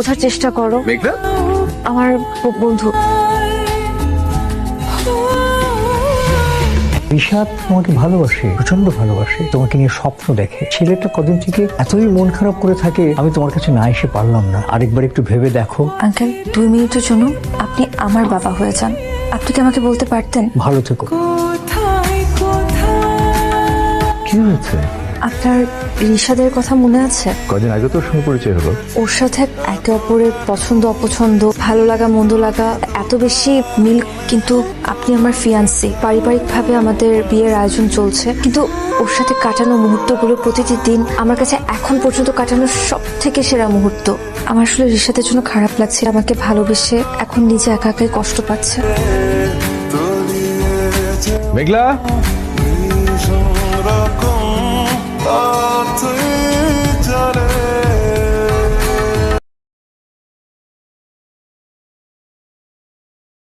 বোঝার চেষ্টা করো। মেঘনা, আমার বন্ধু। ঋষাদ তোমাকে ভালোবাসে, প্রচন্ড ভালোবাসে, তোমাকে নিয়ে স্বপ্ন দেখে। ছেলেটা কদিন থেকে এতই মন খারাপ করে থাকে, আমি তোমার কাছে না এসে পারলাম না। আরেকবার একটু ভেবে দেখো। আঙ্কেল 2 মিনিটের জন্য আপনি আমার বাবা হয়ে যান। আপনি কি আমাকে বলতে পারতেন? ভালো থেকো। কি হয়েছে? আপনার ঋষাদের কথা মনে আছে? কদিন আগে তোর সঙ্গে পরিচয় হলো। ওর সাথে একে অপরের পছন্দ অপছন্দ, ভালো লাগা মন্দ লাগা এত বেশি মিল। কিন্তু আপনি আমার ফিয়ান্সি, পারিবারিক ভাবে আমাদের বিয়ের আয়োজন চলছে, কিন্তু ওর সাথে কাটানো মুহূর্তগুলো প্রতিটি দিন আমার কাছে এখন পর্যন্ত কাটানো সব থেকে সেরা মুহূর্ত। আমার আসলে ঋষাদের জন্য খারাপ লাগছে, আমাকে ভালোবেসে এখন নিজে একা একাই কষ্ট পাচ্ছে। মেঘলা,